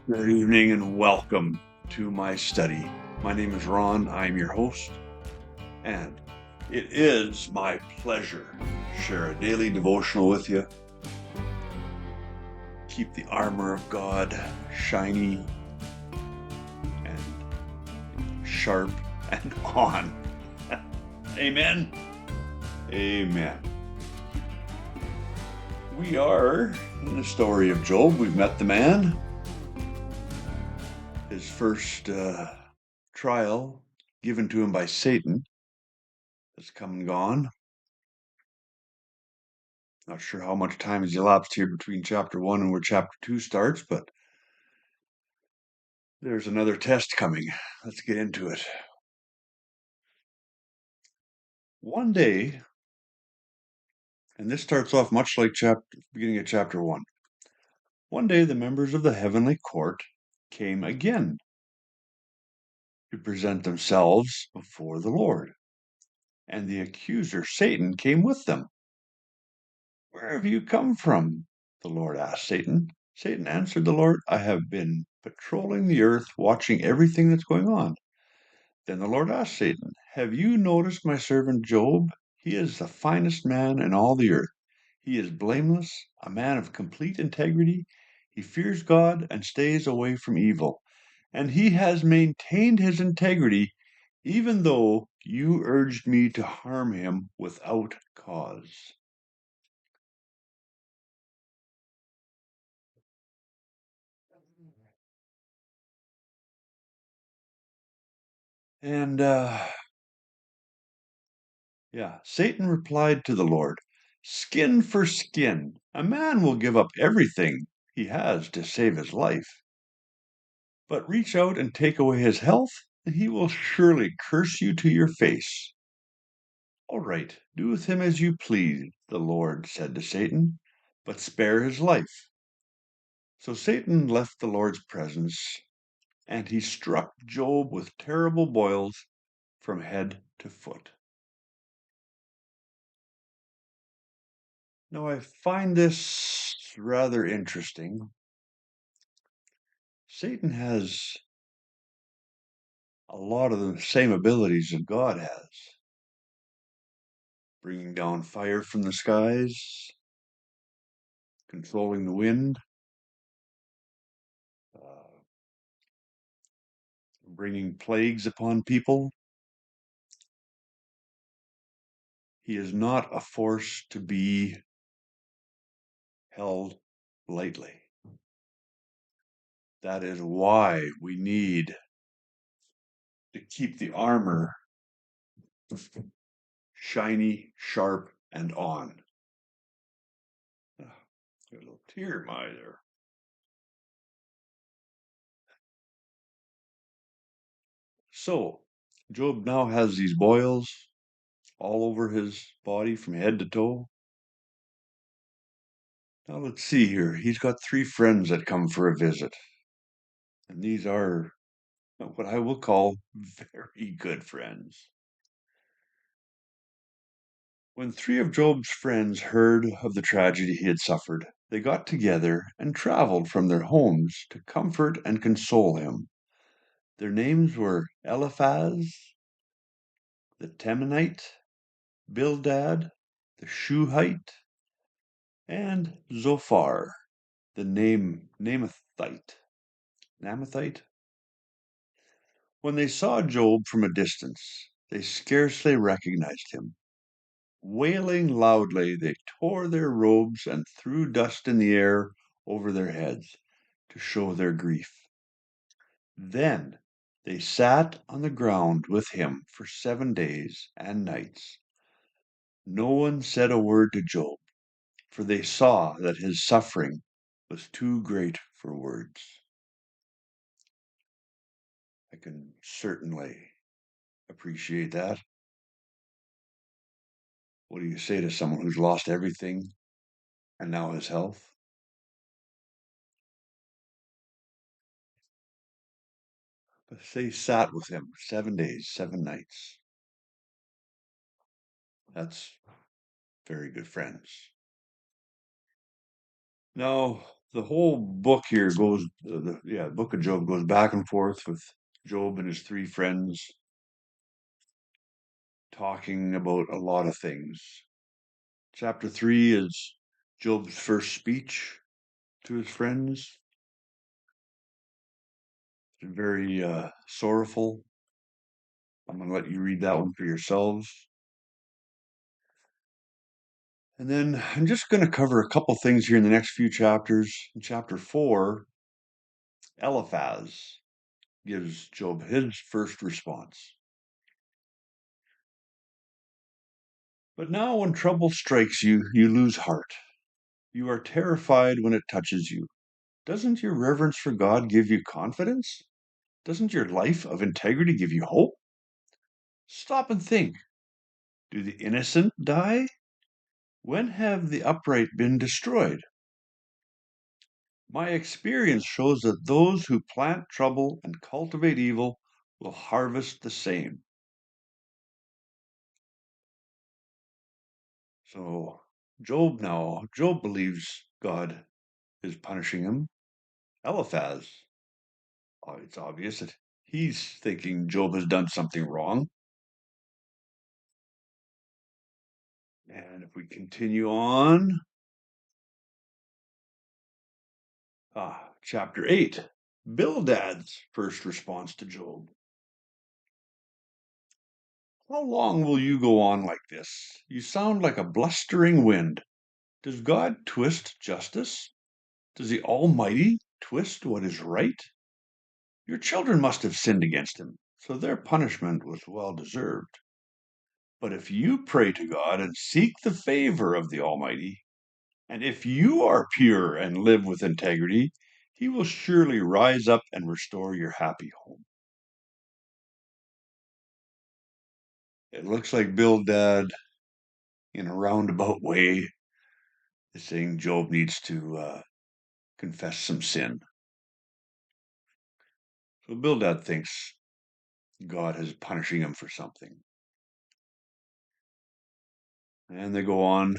Good evening and welcome to my study. My name is Ron. I'm your host, and it is my pleasure to share a daily devotional with you. Keep the armor of God shiny and sharp and on. Amen. Amen. We are in the story of Job. We've met the man. His first trial given to him by Satan has come and gone. Not sure how much time has elapsed here between chapter 1 and where chapter 2 starts, but there's another test coming. Let's get into it. One day, and this starts off much like beginning of chapter 1. One day, the members of the heavenly court came again to present themselves before the Lord, and the accuser, Satan, came with them. Where have you come from? The Lord asked Satan. Satan answered the Lord, I have been patrolling the earth, watching everything that's going on. Then the Lord asked Satan, have you noticed my servant Job? He is the finest man in all the earth. He is blameless, a man of complete integrity. He fears God and stays away from evil. And he has maintained his integrity, even though you urged me to harm him without cause. And Satan replied to the Lord, skin for skin. A man will give up everything he has to save his life. But reach out and take away his health, and he will surely curse you to your face. All right, do with him as you please, the Lord said to Satan, but spare his life. So Satan left the Lord's presence, and he struck Job with terrible boils from head to foot. Now, I find this rather interesting. Satan has a lot of the same abilities that God has, bringing down fire from the skies, controlling the wind, uh, bringing plagues upon people. He is not a force to be held lightly. That is why we need to keep the armor shiny, sharp, and on. Ah, a little tear in my eye there. So, Job now has these boils all over his body from head to toe. Now let's see here. He's got three friends that come for a visit. And these are what I will call very good friends. When three of Job's friends heard of the tragedy he had suffered, they got together and traveled from their homes to comfort and console him. Their names were Eliphaz, the Temanite, Bildad, the Shuhite, and Zophar, the Namathite. When they saw Job from a distance, they scarcely recognized him. Wailing loudly, they tore their robes and threw dust in the air over their heads to show their grief. Then they sat on the ground with him for 7 days and nights. No one said a word to Job, for they saw that his suffering was too great for words. I can certainly appreciate that. What do you say to someone who's lost everything and now his health? But they sat with him 7 days, 7 nights. That's very good friends. Now, The whole book here goes, the book of Job goes back and forth with Job and his three friends talking about a lot of things. Chapter 3 is Job's first speech to his friends. It's very sorrowful. I'm going to let you read that one for yourselves. And then I'm just going to cover a couple things here in the next few chapters. In chapter 4, Eliphaz gives Job his first response. But now when trouble strikes you, you lose heart. You are terrified when it touches you. Doesn't your reverence for God give you confidence? Doesn't your life of integrity give you hope? Stop and think. Do the innocent die? When have the upright been destroyed? My experience shows that those who plant trouble and cultivate evil will harvest the same. So, Job believes God is punishing him. Eliphaz, it's obvious that he's thinking Job has done something wrong. And if we continue on, chapter 8, Bildad's first response to Job. How long will you go on like this? You sound like a blustering wind. Does God twist justice? Does the Almighty twist what is right? Your children must have sinned against him, so their punishment was well deserved. But if you pray to God and seek the favor of the Almighty, and if you are pure and live with integrity, he will surely rise up and restore your happy home. It looks like Bildad, in a roundabout way, is saying Job needs to confess some sin. So Bildad thinks God is punishing him for something. And they go on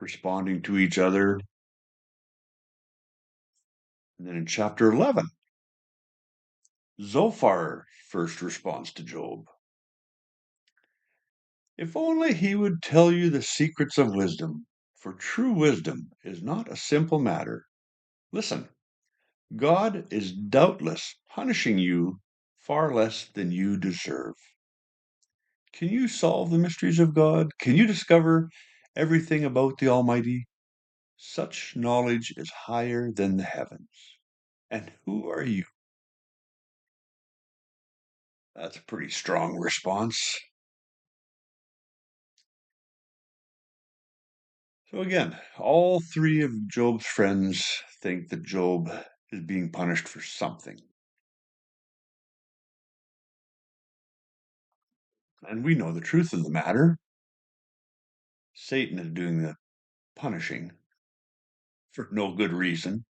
responding to each other. And then in chapter 11, Zophar first responds to Job. If only he would tell you the secrets of wisdom, for true wisdom is not a simple matter. Listen, God is doubtless punishing you far less than you deserve. Can you solve the mysteries of God? Can you discover everything about the Almighty? Such knowledge is higher than the heavens. And who are you? That's a pretty strong response. So again, all three of Job's friends think that Job is being punished for something. And we know the truth of the matter. Satan is doing the punishing for no good reason,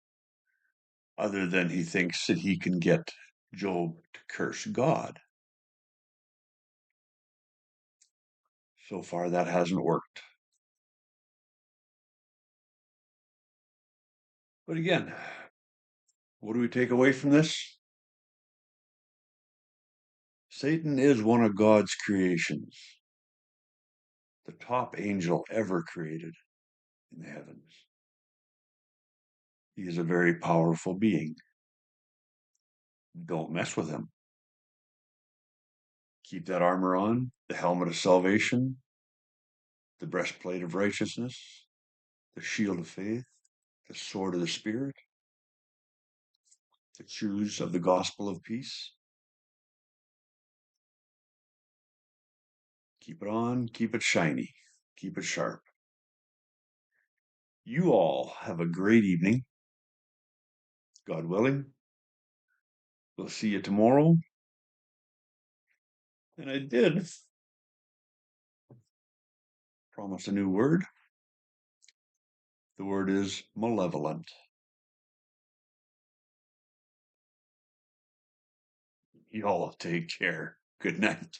other than he thinks that he can get Job to curse God. So far, that hasn't worked. But again, what do we take away from this? Satan is one of God's creations, the top angel ever created in the heavens. He is a very powerful being. Don't mess with him. Keep that armor on, the helmet of salvation, the breastplate of righteousness, the shield of faith, the sword of the Spirit, the shoes of the gospel of peace. Keep it on, keep it shiny, keep it sharp. You all have a great evening. God willing, we'll see you tomorrow. And I did promise a new word. The word is malevolent. You all take care. Good night.